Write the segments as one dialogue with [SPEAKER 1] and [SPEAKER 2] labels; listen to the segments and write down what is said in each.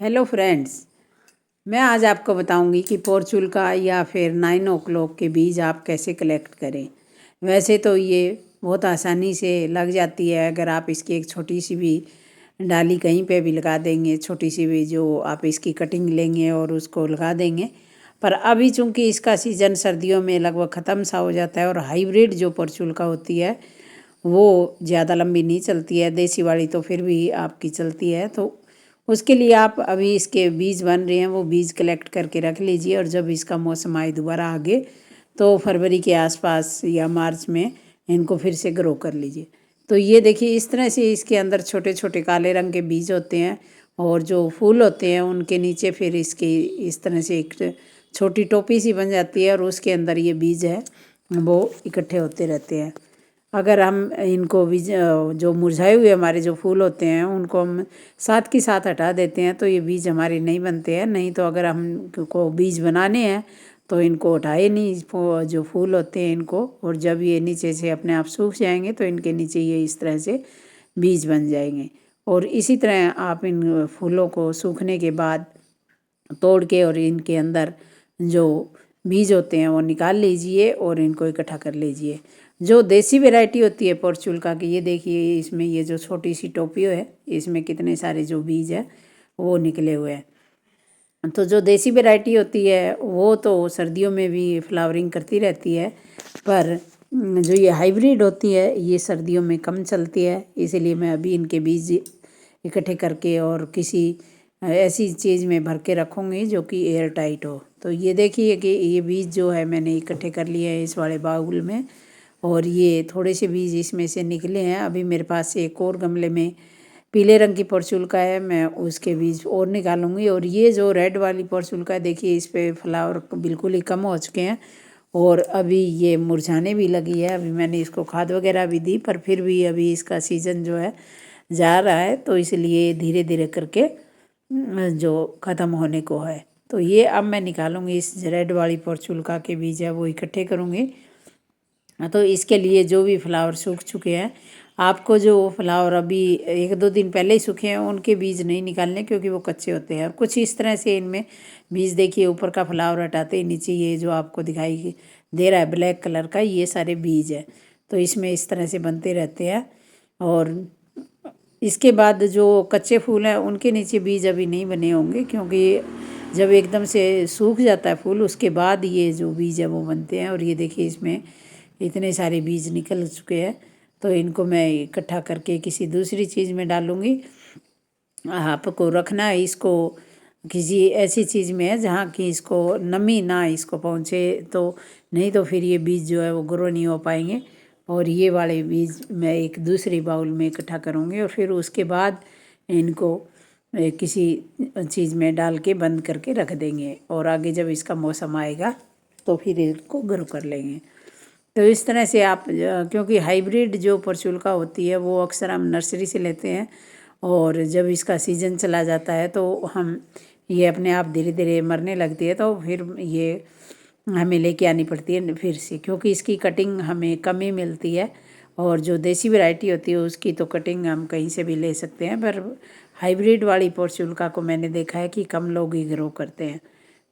[SPEAKER 1] Hello friends, मैं आज आपको बताऊंगी कि पोर्चुलका या फिर 9 o'clock के बीज आप कैसे कलेक्ट करें। वैसे तो ये बहुत आसानी से लग जाती है अगर आप इसकी एक छोटी सी भी डाली कहीं पे भी लगा देंगे, छोटी सी भी जो आप इसकी कटिंग लेंगे और उसको लगा देंगे। पर अभी चूँकि इसका सीज़न सर्दियों में लगभग ख़त्म सा हो जाता है और हाइब्रिड जो पोर्चुलका होती है वो ज़्यादा लंबी नहीं चलती है, देसी वाली तो फिर भी आपकी चलती है। तो उसके लिए आप अभी इसके बीज बन रहे हैं वो बीज कलेक्ट करके रख लीजिए और जब इसका मौसम आए दोबारा आगे तो फरवरी के आसपास या मार्च में इनको फिर से ग्रो कर लीजिए। तो ये देखिए इस तरह से इसके अंदर छोटे छोटे काले रंग के बीज होते हैं और जो फूल होते हैं उनके नीचे फिर इसके इस तरह से एक छोटी टोपी सी बन जाती है और उसके अंदर ये बीज है वो इकट्ठे होते रहते हैं। अगर हम इनको बीज जो मुरझाए हुए हमारे जो फूल होते हैं उनको हम साथ के साथ हटा देते हैं तो ये बीज हमारे नहीं बनते हैं। नहीं तो अगर हम को बीज बनाने हैं तो इनको उठाए नहीं, जो फूल होते हैं इनको, और जब ये नीचे से अपने आप सूख जाएंगे तो इनके नीचे ये इस तरह से बीज बन जाएंगे। और इसी तरह आप इन फूलों को सूखने के बाद तोड़ के और इनके अंदर जो बीज होते हैं वो निकाल लीजिए और इनको इकट्ठा कर लीजिए। जो देसी वैरायटी होती है पोर्चुलका की, ये देखिए इसमें ये जो छोटी सी टोपी है इसमें कितने सारे जो बीज है वो निकले हुए हैं। तो जो देसी वैरायटी होती है वो तो सर्दियों में भी फ्लावरिंग करती रहती है, पर जो ये हाइब्रिड होती है ये सर्दियों में कम चलती है। इसीलिए मैं अभी इनके बीज इकट्ठे करके और किसी ऐसी चीज़ में भर के रखूँगी जो कि एयर टाइट हो। तो ये देखिए कि ये बीज जो है मैंने इकट्ठे कर लिए हैं इस वाले बाउल में, और ये थोड़े से बीज इसमें से निकले हैं। अभी मेरे पास एक और गमले में पीले रंग की पोर्चुलका है, मैं उसके बीज और निकालूंगी। और ये जो रेड वाली पोर्चुलका है देखिए इस पे फ्लावर बिल्कुल ही कम हो चुके हैं और अभी ये मुरझाने भी लगी है। अभी मैंने इसको खाद वगैरह भी दी पर फिर भी अभी इसका सीज़न जो है जा रहा है तो इसलिए धीरे धीरे करके जो ख़त्म होने को है। तो ये अब मैं निकालूंगी इस रेड वाली पोर्चुलका के बीज है वो इकट्ठे करूँगी। तो इसके लिए जो भी फ्लावर सूख चुके हैं, आपको जो फ्लावर अभी 1-2 दिन पहले ही सूखे हैं उनके बीज नहीं निकालने क्योंकि वो कच्चे होते हैं। और कुछ इस तरह से इनमें बीज देखिए ऊपर का फ्लावर हटाते ही नीचे ये जो आपको दिखाई दे रहा है ब्लैक कलर का, ये सारे बीज है। तो इसमें इस तरह से बनते रहते हैं। और इसके बाद जो कच्चे फूल हैं उनके नीचे बीज अभी नहीं बने होंगे क्योंकि जब एकदम से सूख जाता है फूल उसके बाद ये जो बीज है वो बनते हैं। और ये देखिए इसमें इतने सारे बीज निकल चुके हैं तो इनको मैं इकट्ठा करके किसी दूसरी चीज़ में डालूँगी। आपको रखना है इसको किसी ऐसी चीज़ में है जहाँ की इसको नमी ना इसको पहुँचे, तो नहीं तो फिर ये बीज जो है वो ग्रो नहीं हो पाएंगे। और ये वाले बीज मैं एक दूसरी बाउल में इकट्ठा करूँगी और फिर उसके बाद इनको किसी चीज़ में डाल के बंद करके रख देंगे और आगे जब इसका मौसम आएगा तो फिर इसको ग्रो कर लेंगे। तो इस तरह से आप क्योंकि हाइब्रिड जो पोर्चुलका होती है वो अक्सर हम नर्सरी से लेते हैं और जब इसका सीज़न चला जाता है तो हम ये अपने आप धीरे धीरे मरने लगती है तो फिर ये हमें लेके आनी पड़ती है फिर से, क्योंकि इसकी कटिंग हमें कम ही मिलती है। और जो देसी वैरायटी होती है उसकी तो कटिंग हम कहीं से भी ले सकते हैं, पर हाइब्रिड वाली पोर्चुलका को मैंने देखा है कि कम लोग ही ग्रो करते हैं।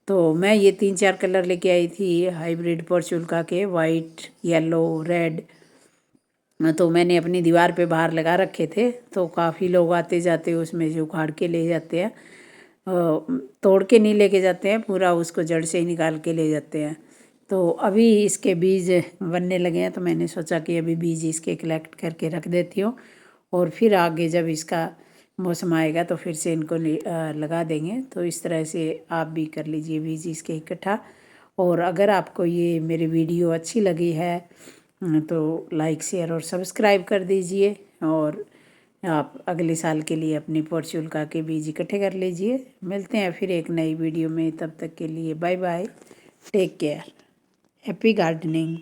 [SPEAKER 1] तो मैं ये 3-4 कलर लेके आई थी हाइब्रिड पोर्चुलका के, वाइट, येलो, रेड। तो मैंने अपनी दीवार पे बाहर लगा रखे थे तो काफ़ी लोग आते जाते उसमें से उखाड़ के ले जाते हैं। तोड़ के नहीं लेके जाते हैं, पूरा उसको जड़ से ही निकाल के ले जाते हैं। तो अभी इसके बीज बनने लगे हैं तो मैंने सोचा कि अभी बीज इसके कलेक्ट करके रख देती हूँ और फिर आगे जब इसका मौसम आएगा तो फिर से इनको लगा देंगे। तो इस तरह से आप भी कर लीजिए बीज इसके इकट्ठा। और अगर आपको ये मेरी वीडियो अच्छी लगी है तो लाइक, शेयर और सब्सक्राइब कर दीजिए और आप अगले साल के लिए अपनी पोर्चुलका के बीज इकट्ठे कर लीजिए। मिलते हैं फिर एक नई वीडियो में, तब तक के लिए bye bye, take care, happy gardening.